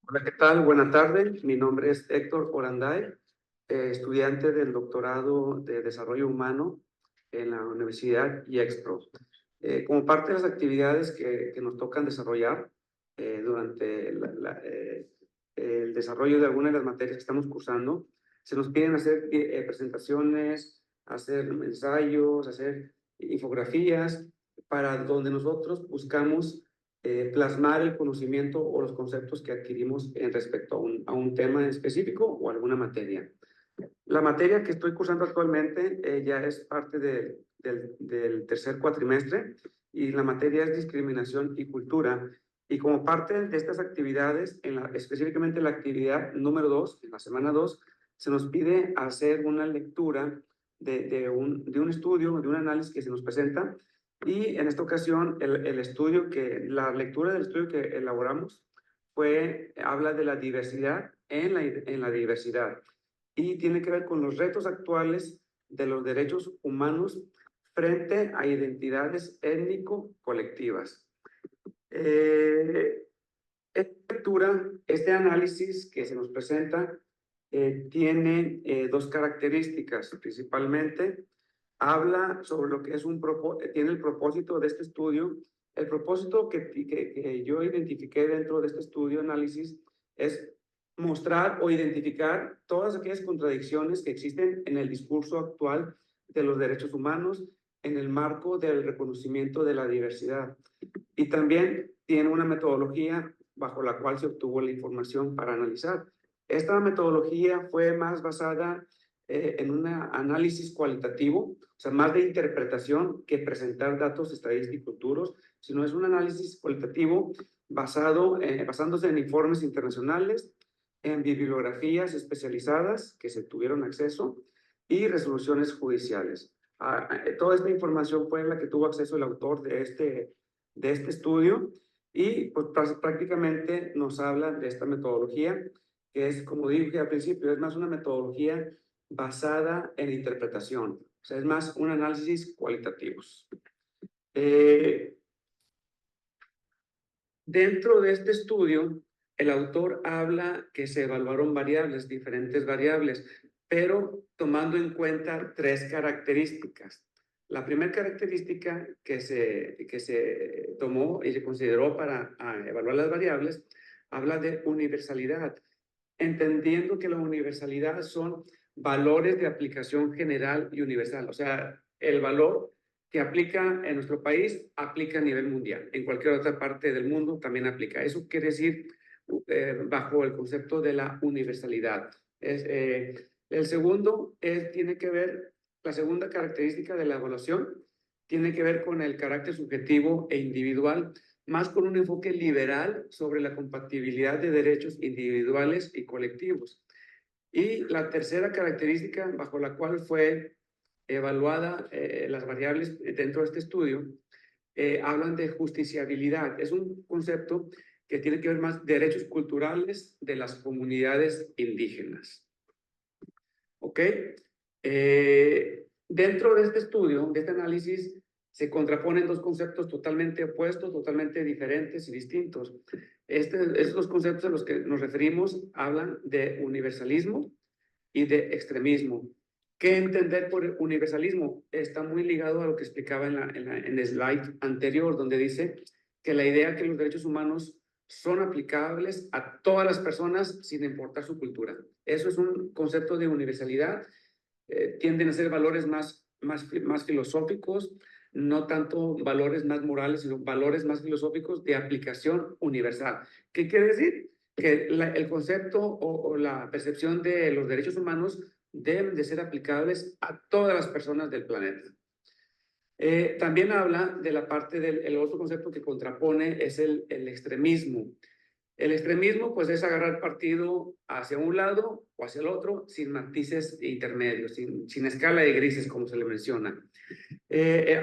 Hola, ¿qué tal? Buenas tardes. Mi nombre es Héctor Oranday, estudiante del doctorado de Desarrollo Humano en la Universidad IEXPRO. Como parte de las actividades que nos tocan desarrollar durante el desarrollo de algunas de las materias que estamos cursando, se nos piden hacer presentaciones, hacer ensayos, hacer infografías, para donde nosotros buscamos plasmar el conocimiento o los conceptos que adquirimos en respecto a un tema en específico o alguna materia. La materia que estoy cursando actualmente ya es parte del tercer cuatrimestre y la materia es discriminación y cultura. Y como parte de estas actividades, específicamente la actividad número 2, en la semana 2, se nos pide hacer una lectura de un estudio, de un análisis que se nos presenta. Y en esta ocasión, la lectura del estudio que elaboramos habla de la diversidad en la diversidad y tiene que ver con los retos actuales de los derechos humanos frente a identidades étnico-colectivas. Esta lectura, este análisis que se nos presenta, tiene dos características principalmente. Habla sobre lo que es tiene el propósito de este estudio. El propósito que yo identifiqué dentro de este estudio análisis es mostrar o identificar todas aquellas contradicciones que existen en el discurso actual de los derechos humanos en el marco del reconocimiento de la diversidad. Y también tiene una metodología bajo la cual se obtuvo la información para analizar. Esta metodología fue más basada en un análisis cualitativo, o sea, más de interpretación que presentar datos estadísticos duros, sino es un análisis cualitativo basándose en informes internacionales, en bibliografías especializadas que se tuvieron acceso y resoluciones judiciales. Toda esta información fue la que tuvo acceso el autor de este estudio y pues prácticamente nos habla de esta metodología que es, como dije al principio, es más una metodología basada en interpretación, o sea, es más un análisis cualitativos. Dentro de este estudio, el autor habla que se evaluaron variables, diferentes variables, pero tomando en cuenta tres características. La primera característica que se tomó y se consideró para evaluar las variables habla de universalidad, entendiendo que la universalidad son valores de aplicación general y universal. O sea, el valor que aplica en nuestro país aplica a nivel mundial. En cualquier otra parte del mundo también aplica. Eso quiere decir bajo el concepto de la universalidad. El segundo tiene que ver, la segunda característica de la evaluación tiene que ver con el carácter subjetivo e individual, más con un enfoque liberal sobre la compatibilidad de derechos individuales y colectivos. Y la tercera característica bajo la cual fue evaluada las variables dentro de este estudio, hablan de justiciabilidad. Es un concepto que tiene que ver más derechos culturales de las comunidades indígenas. ¿Ok? Dentro de este estudio, de este análisis, se contraponen dos conceptos totalmente opuestos, totalmente diferentes y distintos. Estos dos conceptos a los que nos referimos hablan de universalismo y de extremismo. ¿Qué entender por universalismo? Está muy ligado a lo que explicaba en el slide anterior, donde dice que la idea que los derechos humanos son aplicables a todas las personas sin importar su cultura. Eso es un concepto de universalidad. Tienden a ser valores más filosóficos, no tanto valores más morales, sino valores más filosóficos de aplicación universal. ¿Qué quiere decir? Que el concepto o la percepción de los derechos humanos deben de ser aplicables a todas las personas del planeta. También habla de la parte el otro concepto que contrapone es el extremismo. El extremismo, pues, es agarrar partido hacia un lado o hacia el otro sin matices intermedios, sin escala de grises, como se le menciona.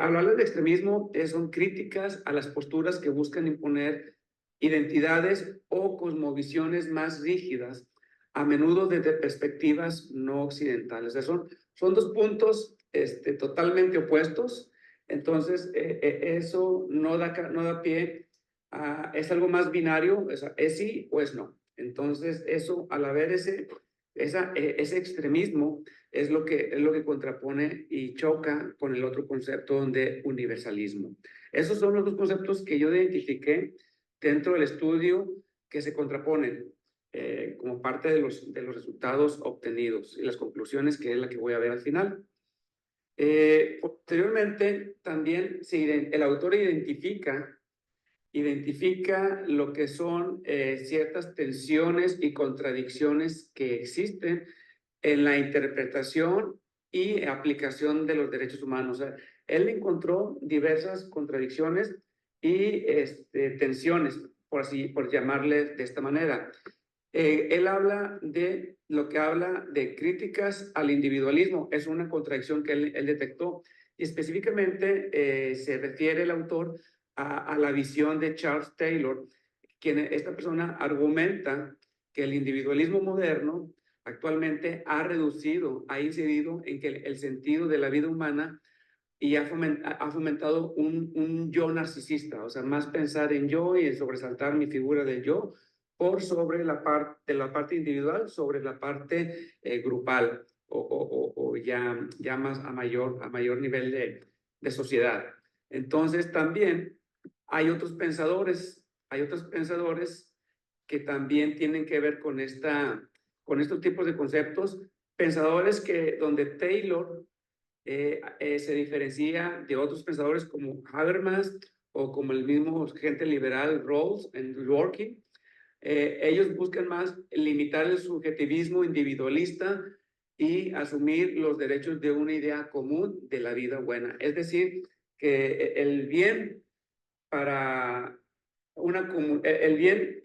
Hablar de extremismo son críticas a las posturas que buscan imponer identidades o cosmovisiones más rígidas, a menudo desde perspectivas no occidentales. O sea, son dos puntos totalmente opuestos. Entonces, eso no da pie a, es algo más binario, es sí o es no. Entonces, eso, al haber ese extremismo, es lo que contrapone y choca con el otro concepto de universalismo. Esos son los dos conceptos que yo identifiqué dentro del estudio que se contraponen como parte de los resultados obtenidos y las conclusiones, que es la que voy a ver al final. Posteriormente, también el autor identifica lo que son ciertas tensiones y contradicciones que existen en la interpretación y aplicación de los derechos humanos. O sea, él encontró diversas contradicciones y tensiones, por llamarle de esta manera. Él habla de lo que habla de críticas al individualismo, es una contradicción que él detectó, y específicamente se refiere el autor a la visión de Charles Taylor, esta persona argumenta que el individualismo moderno actualmente ha incidido en que el sentido de la vida humana y ha fomentado un yo narcisista, o sea, más pensar en yo y en sobresaltar mi figura del yo por sobre la parte individual, sobre la parte grupal o ya más a mayor nivel de sociedad. Entonces también hay otros pensadores que también tienen que ver con estos tipos de conceptos, pensadores donde Taylor se diferencia de otros pensadores como Habermas o como el mismo gente liberal Rawls en Dworkin. Ellos buscan más limitar el subjetivismo individualista y asumir los derechos de una idea común de la vida buena. Es decir, que el bien para el bien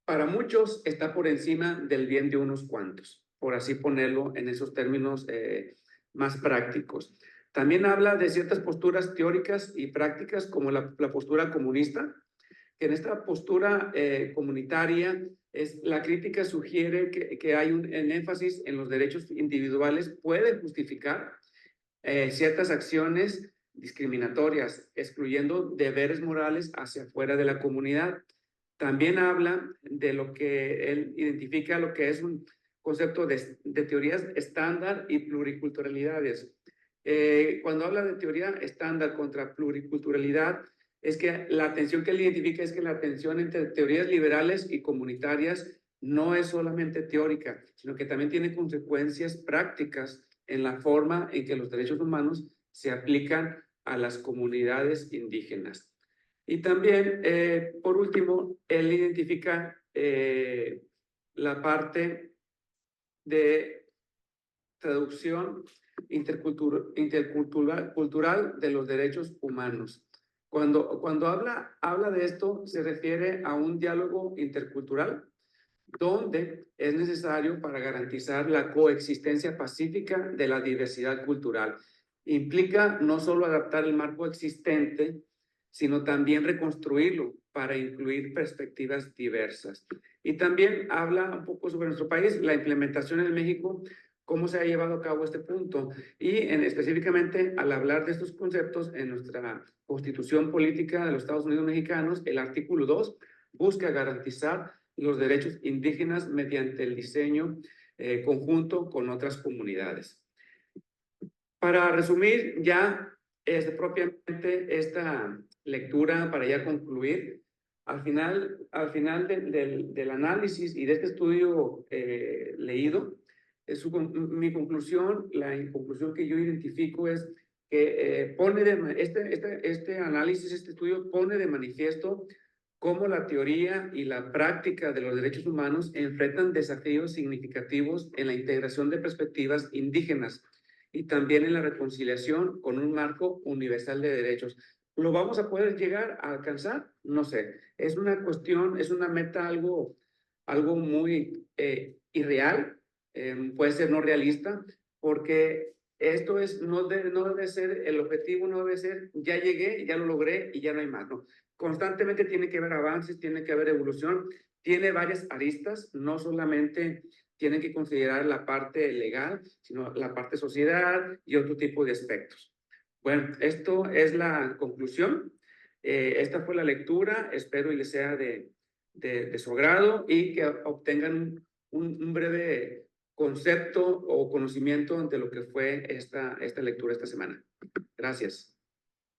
para muchos está por encima del bien de unos cuantos, por así ponerlo en esos términos más prácticos. También habla de ciertas posturas teóricas y prácticas como la postura comunista, que en esta postura comunitaria la crítica sugiere que hay un énfasis en los derechos individuales, puede justificar ciertas acciones discriminatorias, excluyendo deberes morales hacia afuera de la comunidad. También habla de lo que él identifica, lo que es un concepto de teorías estándar y pluriculturalidades. Cuando habla de teoría estándar contra pluriculturalidad, es que la tensión que él identifica es que la tensión entre teorías liberales y comunitarias no es solamente teórica, sino que también tiene consecuencias prácticas en la forma en que los derechos humanos se aplican a las comunidades indígenas. Y también, por último, él identifica la parte de traducción intercultural de los derechos humanos. Cuando habla de esto, se refiere a un diálogo intercultural donde es necesario para garantizar la coexistencia pacífica de la diversidad cultural. Implica no solo adaptar el marco existente, sino también reconstruirlo para incluir perspectivas diversas. Y también habla un poco sobre nuestro país, la implementación en México, cómo se ha llevado a cabo este punto. Y específicamente, al hablar de estos conceptos en nuestra Constitución Política de los Estados Unidos Mexicanos, el artículo 2 busca garantizar los derechos indígenas mediante el diseño conjunto con otras comunidades. Para resumir ya propiamente esta lectura, para ya concluir, al final del análisis y de este estudio leído, mi conclusión, la conclusión que yo identifico es que este análisis, este estudio pone de manifiesto cómo la teoría y la práctica de los derechos humanos enfrentan desafíos significativos en la integración de perspectivas indígenas y también en la reconciliación con un marco universal de derechos. ¿Lo vamos a poder llegar a alcanzar? No sé. Es una cuestión, es una meta algo muy irreal, puede ser no realista, porque esto no debe ser, el objetivo no debe ser, ya llegué, ya lo logré y ya no hay más, ¿no? Constantemente tiene que haber avances, tiene que haber evolución, tiene varias aristas, no solamente tienen que considerar la parte legal, sino la parte sociedad y otro tipo de aspectos. Bueno, esto es la conclusión. Esta fue la lectura, espero y les sea de de su agrado y que obtengan un breve concepto o conocimiento de lo que fue esta lectura esta semana. Gracias.